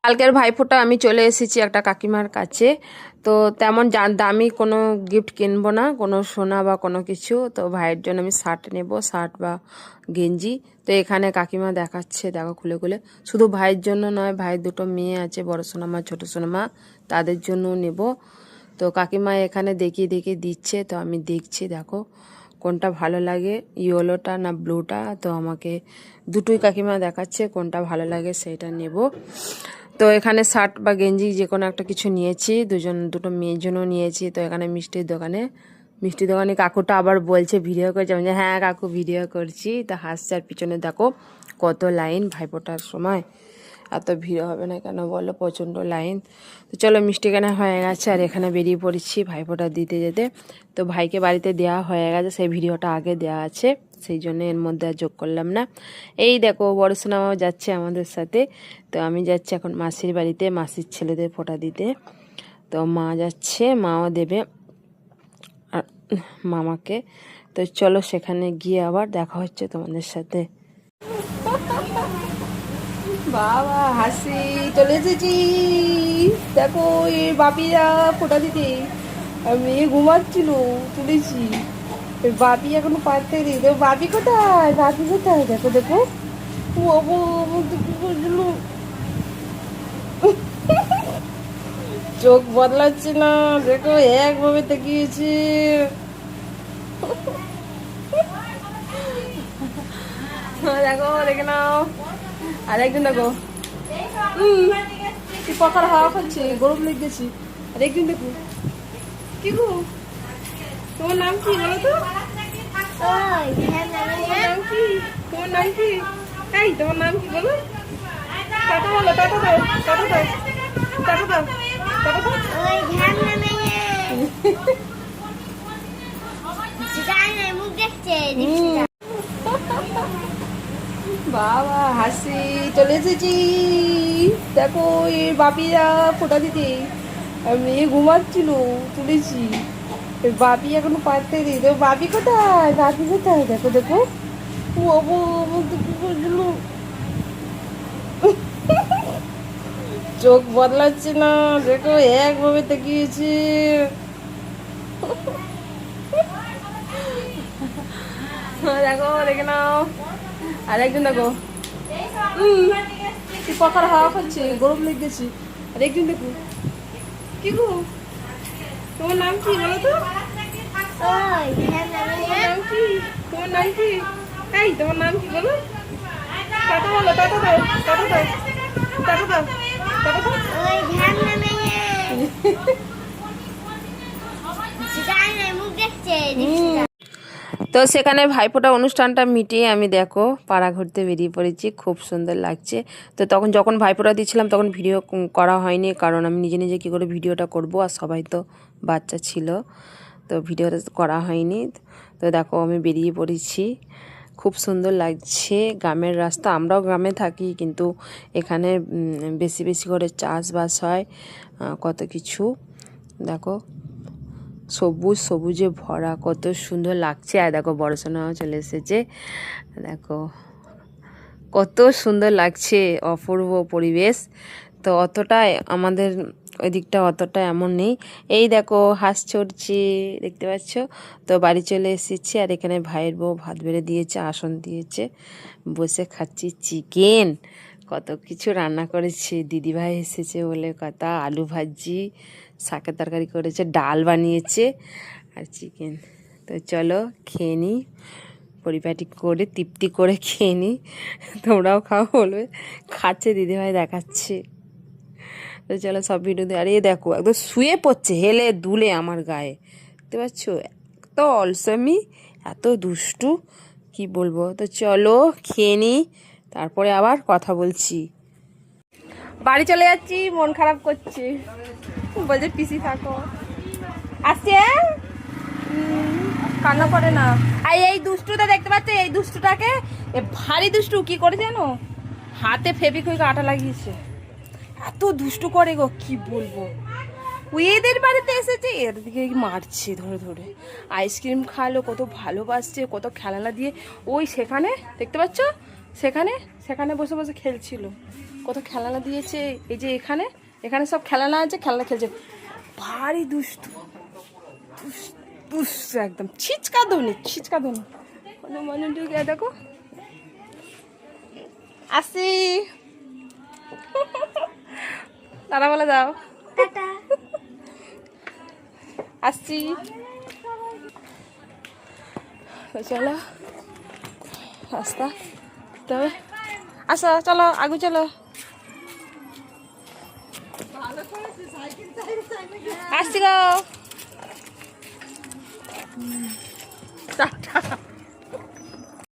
কালকের ভাইফোঁটা আমি চলে এসেছি একটা কাকিমার কাছে। তো তেমন দামি কোনো গিফট কিনবো না, কোনো সোনা বা কোনো কিছু। তো ভাইয়ের জন্য আমি শার্ট নেব, শার্ট বা গেঞ্জি। তো এখানে কাকিমা দেখাচ্ছে, দেখো খুলে খুলে। শুধু ভাইয়ের জন্য নয়, ভাইয়ের দুটো মেয়ে আছে, বড় সোনামা ছোট সোনামা, তাদের জন্যও নেব। তো কাকিমা এখানে দেখিয়ে দেখিয়ে দিচ্ছে, তো আমি দেখছি দেখো কোনটা ভালো লাগে, ইয়েলোটা না ব্লুটা। তো আমাকে দুটোই কাকিমা দেখাচ্ছে, কোনটা ভালো লাগে সেইটা নেব। তো এখানে শার্ট বা গেঞ্জি যে কোনো একটা কিছু নিয়েছি, দুটো মেয়ের জন্য নিয়েছি। তো এখানে মিষ্টির দোকানে কাকুটা আবার বলছে ভিডিও করছে, আমি হ্যাঁ কাকু ভিডিও করছি। তো হাসছে, আর পিছনে দেখো কত লাইন, ভাইফোঁটার সময় এত ভিড় হবে না কেন বলো, প্রচণ্ড লাইন। তো চলো মিষ্টি কেনা হয়ে গেছে, আর এখানে বেরিয়ে পড়েছি ভাইফোঁটা দিতে যেতে। তো ভাইকে বাড়িতে দেওয়া হয়ে গেছে, সেই ভিডিওটা আগে দেওয়া আছে, সেই জন্য এর মধ্যে আর যোগ করলাম না। এই দেখো বড় সোনামাও যাচ্ছে আমাদের সাথে। তো আমি যাচ্ছি এখন মাসির বাড়িতে, মাসির ছেলেদের ফোঁটা দিতে। তো মা যাচ্ছে, মাও দেবে আর মামাকে। তো চলো সেখানে গিয়ে আবার দেখা হচ্ছে তোমাদের সাথে। বাবা হাসি, চলে এসেছি। দেখো এই বাপিরা ফোঁটা দিতে, আর মেয়ে ঘুমাচ্ছিল, তুলেছি। বাপি এখনো পারতে নেই। তো বাপি কোথায়, বাপি কোথায়, দেখো দেখো বাবু আমার তো কি করছিল, চোখ বদলাচ্ছে না, দেখো একভাবে তাকিয়েছে। দেখো দেখে নাও, আর একদিন দেখো পাখার হাওয়া খাচ্ছে, গরম লেগেছি। আর একদিন দেখো কি গো, তোমার নাম কি বলো তো, তোমার নাম কি, এই তোমার নাম কি বলো, টাটা বলো, টাটা দাও, টাটা দাও, টাটা দাও, টাটা দাও। বাবা হাসি, চলে এসেছি। দেখো এই বাপিরা ফোঁটা দিতে, আর মেয়ে ঘুমাচ্ছিল, তুলেছি। বাপি এখনো পারতে নেই। তো বাপি কোথায়, বাপি কোথায়, দেখো দেখো বাবু আমার তো কি করছিল, চোখ বদলাচ্ছে না, দেখো একভাবে তাকিয়েছে। দেখো দেখে নাও, আর একদিন দেখো পাখার হাওয়া খাচ্ছে, গরম লেগেছি। আর একদিন দেখো কি গো, তোমার নাম কি বলো তো, নাম কি, তোমার নাম কি, এই তোমার নাম কি বলো, টাটা বলো, টাটা দাও, টাটা দাও, টাটা দাও, টাটা দাও। তো সেখানে ভাইফোঁটা অনুষ্ঠানটা মিটিয়ে আমি দেখো পাড়া ঘুরতে বেরিয়ে পড়েছি, খুব সুন্দর লাগছে। তো তখন যখন ভাইফোঁটা দিচ্ছিলাম তখন ভিডিও করা হয়নি, কারণ আমি নিজে নিজে কী করে ভিডিওটা করব, আর সবাই তো বাচ্চা ছিল, তো ভিডিওটা করা হয়নি। তো দেখো আমি বেরিয়ে পড়েছি, খুব সুন্দর লাগছে। গ্রামের রাস্তা, আমরাও গ্রামে থাকি, কিন্তু এখানে বেশি বেশি করে চাষবাস হয়, কত কিছু দেখো সবুজ সবুজে ভরা, কত সুন্দর লাগছে। আর দেখো বড় সোনাও চলে এসেছে, দেখো কত সুন্দর লাগছে, অপূর্ব পরিবেশ। তো অতটা আমাদের ওই দিকটা অতটা এমন নেই। এই দেখো হাঁস চড়ছে, দেখতে পাচ্ছ। তো বাড়ি চলে এসেছি, আর এখানে ভাইয়ের বউ ভাত বেড়ে দিয়েছে, আসন দিয়েছে, বসে খাচ্ছি চিকেন, কত কিছু রান্না করেছে। দিদিভাই এসেছে বলে কথা, আলু ভাজি, শাকের তরকারি করেছে, ডাল বানিয়েছে, আর চিকেন। তো চলো খেয়ে নিই, পরিপাটি করে তৃপ্তি করে খেয়ে নিই, তোমরাও খাও বলবে। খাচ্ছে দিদিভাই দেখাচ্ছে। তো চলো সব ভিডিও দিয়ে, আর এ দেখো একদম শুয়ে পড়ছে হেলে দুলে আমার গায়ে, বুঝতে পারছো, এত অলসেমি, এত দুষ্টু, কি বলবো। তো চলো খেয়ে নিই, তারপরে আবার কথা বলছি। বাড়ি চলে যাচ্ছি, মন খারাপ করছে, বলছে পিসি থাকো, আসছে কান্না করে না। আর এই দুষ্টুটা দেখতে পাচ্ছ, এই দুষ্টুটাকে ভারী দুষ্টু, কি করে জানো, হাতে ফেবিকুইক আটা লাগিয়েছে, এত দুষ্টু করে গো, কি বলবো। এদের বাড়িতে এসেছে, এর দিকে মারছে ধরে ধরে, আইসক্রিম খালো, কত ভালোবাসছে, কত খেলনা দিয়ে, ওই সেখানে দেখতে পাচ্ছ, সেখানে সেখানে বসে বসে খেলছিল, কত খেলনা দিয়েছে। এই যে এখানে এখানে সব খেলনা আছে, খেলনা খেলছে। ভারী দুষ্টু দুষ্টু একদম, ছিচকা দৌনি মনে ঢুকে দেখো। আসি তারা বলে দাও আসছি। চলো রাস্তা, তবে আসো চলো আগু চলো। আসছি গো।